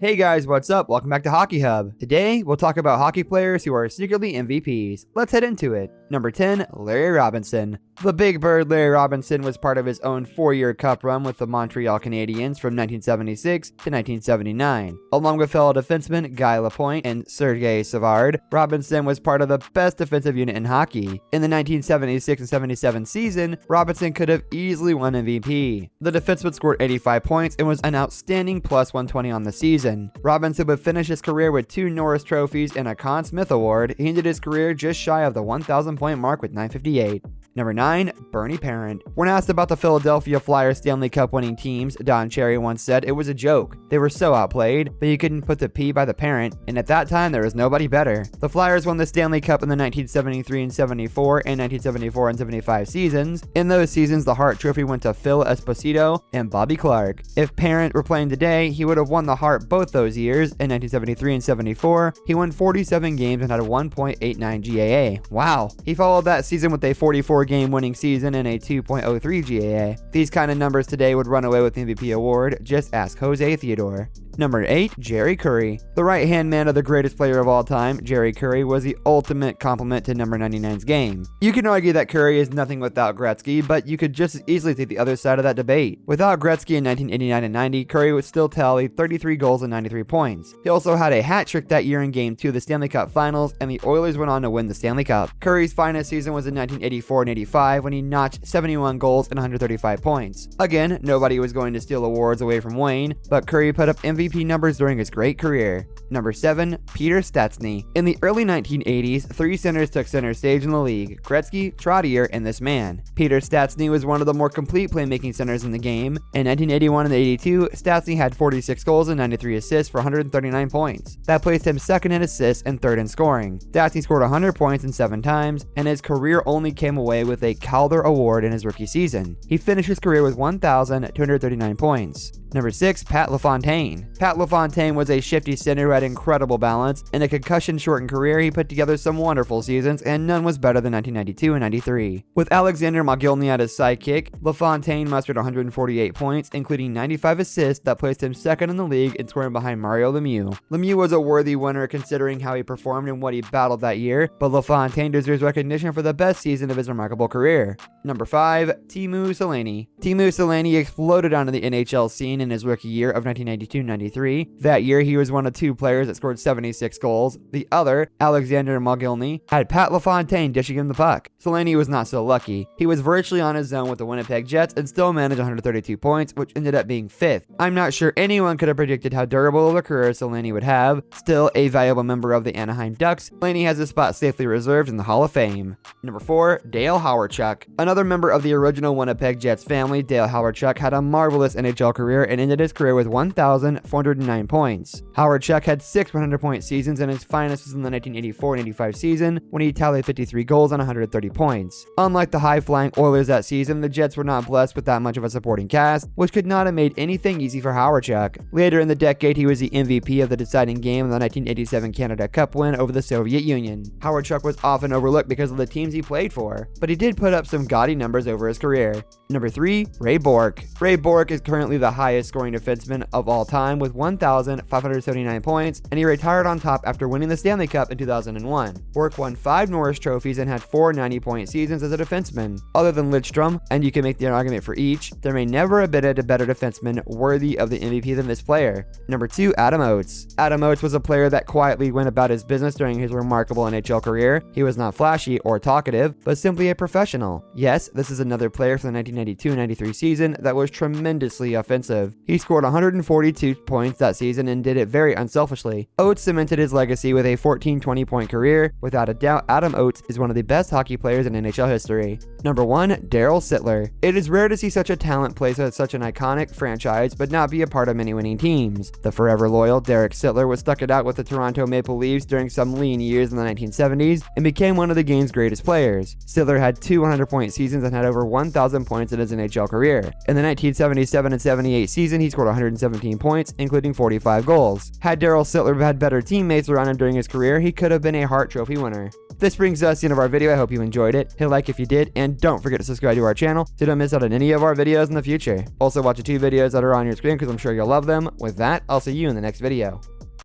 Hey guys, what's up? Welcome back to Hockey Hub. Today, we'll talk about hockey players who are secretly MVPs. Let's head into it. Number 10, Larry Robinson. The Big Bird Larry Robinson was part of his own 4-year cup run with the Montreal Canadiens from 1976 to 1979. Along with fellow defensemen Guy Lapointe and Sergei Savard, Robinson was part of the best defensive unit in hockey. In the 1976 and 77 season, Robinson could have easily won MVP. The defenseman scored 85 points and was an outstanding plus 120 on the season. Robinson would finish his career with 2 Norris trophies and a Conn Smythe Award. He ended his career just shy of the 1,000 point mark with 958. Number 9, Bernie Parent. When asked about the Philadelphia Flyers Stanley Cup winning teams, Don Cherry once said it was a joke. They were so outplayed, but you couldn't put the P by the parent, and at that time there was nobody better. The Flyers won the Stanley Cup in the 1973 and 74 and 1974 and 75 seasons. In those seasons, the Hart Trophy went to Phil Esposito and Bobby Clarke. If Parent were playing today, he would have won the Hart both those years. In 1973 and 74, he won 47 games and had a 1.89 GAA. Wow. He followed that season with a 44-game winning season and a 2.03 GAA. These kind of numbers today would run away with the MVP award. Just ask Jose Theodore. Number 8, Jerry Curry. The right-hand man of the greatest player of all time, Jerry Curry, was the ultimate complement to number 99's game. You can argue that Curry is nothing without Gretzky, but you could just as easily take the other side of that debate. Without Gretzky in 1989 and 90, Curry would still tally 33 goals and 93 points. He also had a hat trick that year in Game 2 of the Stanley Cup Finals, and the Oilers went on to win the Stanley Cup. Curry's finest season was in 1984 and 85 when he notched 71 goals and 135 points. Again, nobody was going to steal awards away from Wayne, but Curry put up MVP numbers during his great career. Number 7, Peter Stastny. In the early 1980s, 3 centers took center stage in the league: Gretzky, Trottier, and this man. Peter Stastny was one of the more complete playmaking centers in the game. In 1981 and 82, Stastny had 46 goals and 93 assists for 139 points. That placed him second in assists and third in scoring. Stastny scored 100 points in 7 times, and his career only came away with a Calder Award in his rookie season. He finished his career with 1,239 points. Number 6, Pat LaFontaine. Pat LaFontaine was a shifty center who had incredible balance. In a concussion-shortened career, he put together some wonderful seasons, and none was better than 1992 and 93. With Alexander Mogilny as his sidekick, LaFontaine mustered 148 points, including 95 assists that placed him second in the league in scoring behind Mario Lemieux. Lemieux was a worthy winner considering how he performed and what he battled that year, but LaFontaine deserves recognition for the best season of his remarkable career. Number 5, Teemu Selanne. Teemu Selanne exploded onto the NHL scene in his rookie year of 1992-93. That year, he was one of 2 players that scored 76 goals. The other, Alexander Mogilny, had Pat LaFontaine dishing him the puck. Selanne was not so lucky. He was virtually on his own with the Winnipeg Jets and still managed 132 points, which ended up being 5th. I'm not sure anyone could have predicted how durable of a career Selanne would have. Still a valuable member of the Anaheim Ducks, Selanne has a spot safely reserved in the Hall of Fame. Number 4, Dale Hawerchuk. Another member of the original Winnipeg Jets family, Dale Hawerchuk had a marvelous NHL career and ended his career with 1,409 points. Hawerchuk had 6 100-point seasons, and his finest was in the 1984 and 85 season when he tallied 53 goals on 130 points. Unlike the high-flying Oilers that season, the Jets were not blessed with that much of a supporting cast, which could not have made anything easy for Hawerchuk. Later in the decade, he was the MVP of the deciding game in the 1987 Canada Cup win over the Soviet Union. Hawerchuk was often overlooked because of the teams he played for, but he did put up some gaudy numbers over his career. Number 3, Ray Bourque. Ray Bourque is currently the highest scoring defenseman of all time with 1,579 points, and he retired on top after winning the Stanley Cup in 2001. Bourque won 5 Norris trophies and had 4 90-point seasons as a defenseman. Other than Lidstrom, and you can make the argument for each, there may never have been a better defenseman worthy of the MVP than this player. Number 2, Adam Oates. Adam Oates was a player that quietly went about his business during his remarkable NHL career. He was not flashy or talkative, but simply a professional. Yes, this is another player from the 1992-93 season that was tremendously offensive. He scored 142 points that season and did it very unselfishly. Oates cemented his legacy with a 14-20 point career. Without a doubt, Adam Oates is one of the best hockey players in NHL history. Number 1, Daryl Sittler. It is rare to see such a talent play at such an iconic franchise but not be a part of many winning teams. The forever loyal Derek Sittler was stuck it out with the Toronto Maple Leafs during some lean years in the 1970s and became one of the game's greatest players. Sittler had 2 100-point seasons and had over 1,000 points in his NHL career. In the 1977 and 78 season, he scored 117 points, including 45 goals. Had Daryl Sittler had better teammates around him during his career, he could have been a Hart Trophy winner. This brings us to the end of our video. I hope you enjoyed it. Hit a like if you did, and don't forget to subscribe to our channel so you don't miss out on any of our videos in the future. Also, watch the 2 videos that are on your screen because I'm sure you'll love them. With that, I'll see you in the next video.